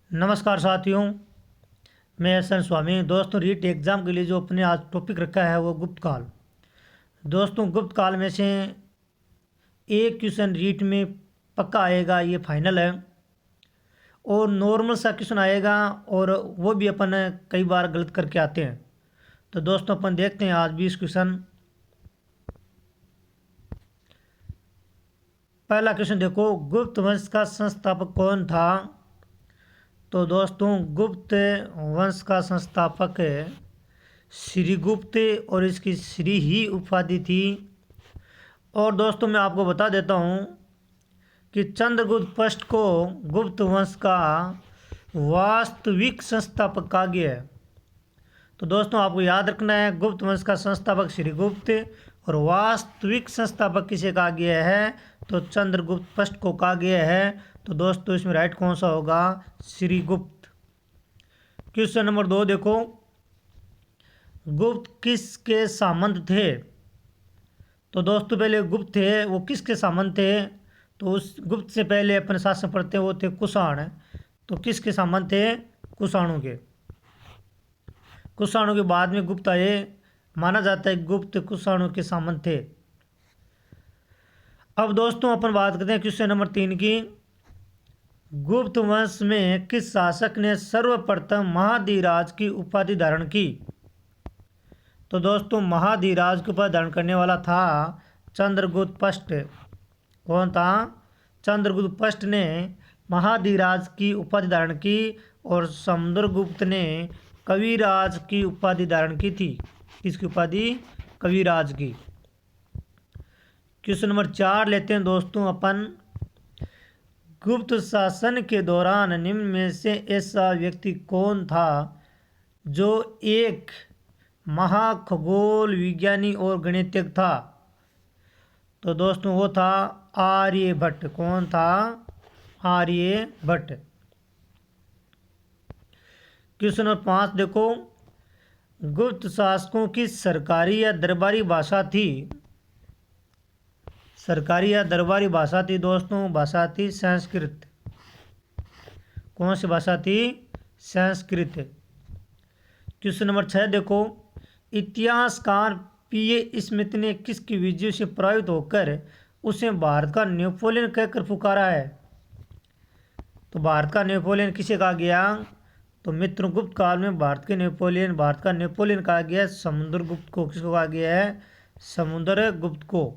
नमस्कार साथियों, मैं एस.एन. स्वामी। दोस्तों, रीट एग्ज़ाम के लिए जो अपने आज टॉपिक रखा है वो गुप्त काल। दोस्तों, गुप्त काल में से एक क्वेश्चन रीट में पक्का आएगा, ये फाइनल है। और नॉर्मल सा क्वेश्चन आएगा और वो भी अपन कई बार गलत करके आते हैं। तो दोस्तों, अपन देखते हैं आज 20 क्वेश्चन। पहला क्वेश्चन देखो, गुप्त वंश का संस्थापक कौन था? तो दोस्तों, गुप्त वंश का संस्थापक श्रीगुप्त और इसकी श्री ही उपाधि थी। और दोस्तों, मैं आपको बता देता हूँ कि चंद्रगुप्त फर्स्ट को गुप्त वंश का वास्तविक संस्थापक कहा गया है। तो दोस्तों, आपको याद रखना है, गुप्त वंश का संस्थापक श्रीगुप्त और वास्तविक संस्थापक किसे कहा गया है? तो चंद्रगुप्त फर्स्ट को कहा गया है। तो दोस्तों, इसमें राइट कौन सा होगा? श्रीगुप्त। क्वेश्चन नंबर 2 देखो, गुप्त किसके सामंत थे? तो दोस्तों, पहले गुप्त थे, वो किसके सामंत थे? तो उस गुप्त से पहले अपने शासन पढ़ते वो थे कुषाण। तो किसके सामंत थे? कुषाणों के। कुषाणों के बाद में गुप्त आए। माना जाता है गुप्त कुषाणों के सामंत थे। अब दोस्तों, अपन बात करते हैं क्वेश्चन नंबर 3 की। गुप्त वंश में किस शासक ने सर्वप्रथम महाधिराज की उपाधि धारण की? तो दोस्तों, महाधिराज की उपाधि धारण करने वाला था चंद्रगुप्त फर्स्ट। कौन था? चंद्रगुप्त फर्स्ट ने महाधिराज की उपाधि धारण की और समुद्रगुप्त ने कविराज की उपाधि धारण की थी। किसकी उपाधि? कविराज की। क्वेश्चन नंबर 4 लेते हैं दोस्तों अपन। गुप्त शासन के दौरान निम्न में से ऐसा व्यक्ति कौन था जो एक महाखगोल विज्ञानी और गणितज्ञ था? तो दोस्तों, वो था आर्यभट्ट। कौन था? आर्यभट्ट। क्वेश्चन नंबर 5 देखो, गुप्त शासकों की सरकारी या दरबारी भाषा थी? सरकारी या दरबारी भाषा थी दोस्तों? भाषा थी संस्कृत। कौन सी भाषा थी? संस्कृत। क्वेश्चन नंबर 6 देखो, इतिहासकार पीए स्मिथ ने किसकी विजय से प्रभावित होकर उसे भारत का नेपोलियन कहकर पुकारा है? तो भारत का नेपोलियन किसे कहा गया? तो मित्रों, गुप्त काल में भारत का नेपोलियन कहा गया है समुद्रगुप्त को। किसको कहा गया है? समुद्रगुप्त को।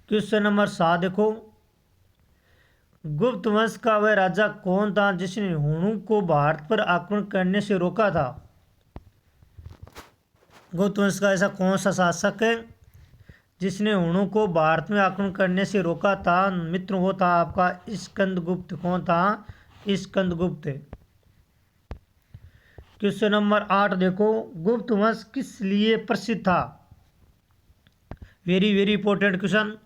क्वेश्चन नंबर 7 देखो, गुप्त वंश का वह राजा कौन था जिसने हुणों को भारत पर आक्रमण करने से रोका था? गुप्त वंश का ऐसा कौन सा शासक है जिसने हुणों को भारत में आक्रमण करने से रोका था? मित्रों, वो था आपका स्कंदगुप्त। कौन था? स्कंदगुप्त। क्वेश्चन नंबर 8 देखो, गुप्त वंश किस लिए प्रसिद्ध था? Very very important question.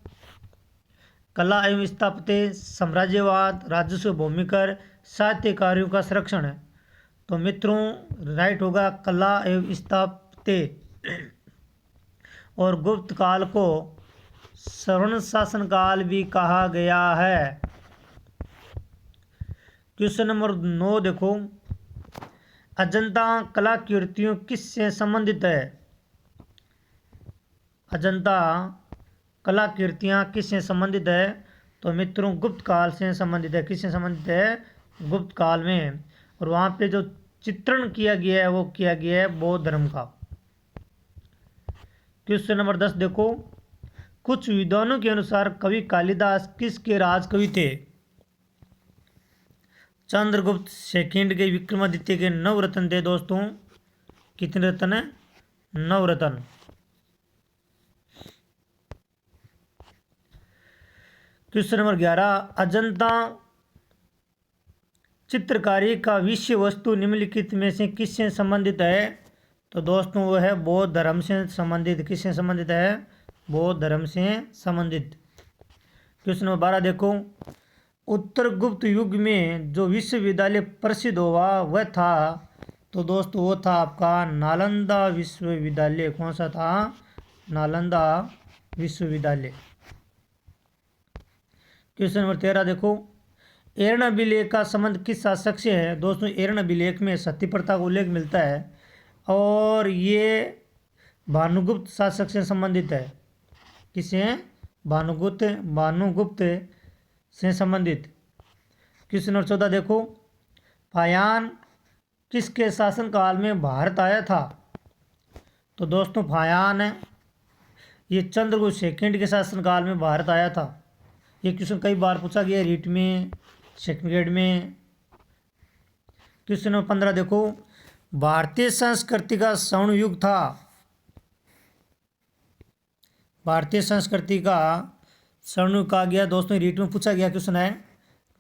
कला एवं स्थापत्य, साम्राज्यवाद, राजस्व भूमिकर, साहित्य कार्यों का संरक्षण है। तो मित्रों, राइट होगा कला एवं स्थापत्य। और गुप्त काल को स्वर्ण शासन काल भी कहा गया है। क्वेश्चन नंबर 9 देखो, अजंता कलाकृतियों किससे संबंधित है? अजंता कलाकृतियाँ किससे संबंधित है? तो मित्रों, गुप्त काल से संबंधित है। किससे संबंधित है? गुप्त काल में। और वहाँ पे जो चित्रण किया गया है वो किया गया है बौद्ध धर्म का। क्वेश्चन नंबर 10 देखो, कुछ विद्वानों के अनुसार कवि कालिदास किसके राजकवि थे? चंद्रगुप्त सेकंड के विक्रमादित्य के 9 रत्न थे दोस्तों। कितने रत्न है? 9 रत्न। क्वेश्चन नंबर 11, अजंता चित्रकारी का विषय वस्तु निम्नलिखित में से किससे संबंधित है? तो दोस्तों, वो है बौद्ध धर्म से संबंधित। किससे संबंधित है? बौद्ध धर्म से संबंधित। क्वेश्चन नंबर 12 देखो, उत्तर गुप्त युग में जो विश्वविद्यालय प्रसिद्ध हुआ वह था? तो दोस्तों, वो था आपका नालंदा विश्वविद्यालय। कौन सा था? नालंदा विश्वविद्यालय। क्वेश्चन नंबर 13 देखो, एरन अभिलेख का संबंध किस शासक से है? दोस्तों एरन अभिलेख में सती प्रथा का उल्लेख मिलता है और ये भानुगुप्त शासक से संबंधित है। किसे? भानुगुप्त से संबंधित। क्वेश्चन नंबर 14 देखो, फायान किसके शासनकाल में भारत आया था? तो दोस्तों फायान ये चंद्रगुप्त सेकंड के शासनकाल में भारत आया था। ये क्वेश्चन कई बार पूछा गया रीट में, सेकंड ग्रेड में। क्वेश्चन नंबर 15 देखो, भारतीय संस्कृति का स्वर्ण युग था। भारतीय संस्कृति का स्वर्ण युग कहा गया। दोस्तों रीट में पूछा गया क्वेश्चन है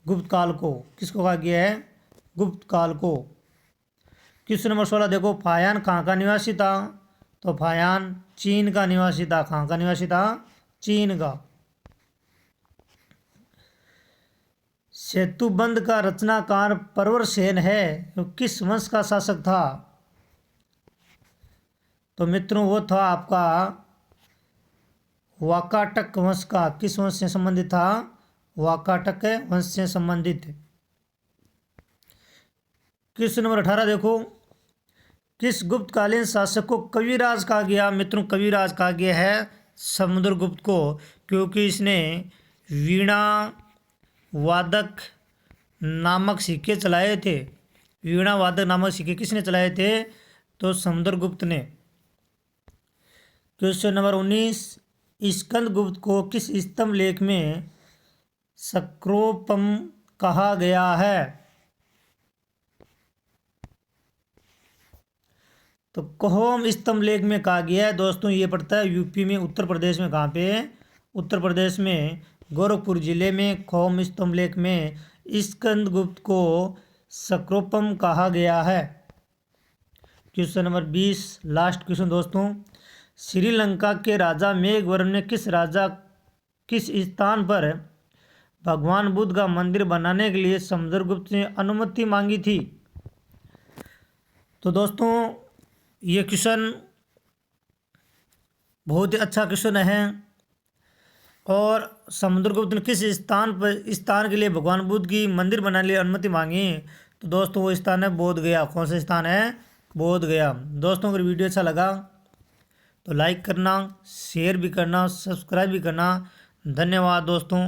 गुप्त काल को। किसको कहा गया है? गुप्त काल को। क्वेश्चन नंबर 16 देखो, फायान कहाँ का निवासी था? तो फायान चीन का निवासी था। कहाँ का निवासी था? चीन का। सेतुबंध का रचनाकार प्रवरसेन है, वो किस वंश का शासक था? तो मित्रों वो था आपका वाकाटक वंश का। किस वंश से संबंधित था? वाकाटक वंश से संबंधित। क्वेश्चन नंबर 18 देखो, किस गुप्तकालीन शासक को कविराज कहा गया? मित्रों कविराज कहा गया है समुद्रगुप्त को, क्योंकि इसने वीणा वादक नामक सिक्के चलाए थे। वीणा वादक नामक सिक्के किसने चलाए थे? तो समुद्रगुप्त ने। क्वेश्चन नंबर 19, स्कंदगुप्त को किस स्तंभ लेख में सक्रोपम कहा गया है? तो कोहोम स्तंभ लेख में कहा गया है। दोस्तों ये पड़ता है यूपी में, उत्तर प्रदेश में। कहाँ पे? उत्तर प्रदेश में गोरखपुर जिले में खोम स्तंभ लेख में स्कंदगुप्त को सक्रोपम कहा गया है। क्वेश्चन नंबर 20 लास्ट क्वेश्चन दोस्तों, श्रीलंका के राजा मेघवर्म ने किस स्थान पर भगवान बुद्ध का मंदिर बनाने के लिए समुद्रगुप्त से अनुमति मांगी थी? तो दोस्तों ये क्वेश्चन बहुत ही अच्छा क्वेश्चन है। और समुद्रगुप्त ने किस स्थान के लिए भगवान बुद्ध की मंदिर बनाने के लिए अनुमति मांगी? तो दोस्तों वो स्थान है बोध गया। कौन सा स्थान है? बोध गया। दोस्तों अगर वीडियो अच्छा लगा तो लाइक करना, शेयर भी करना, सब्सक्राइब भी करना। धन्यवाद दोस्तों।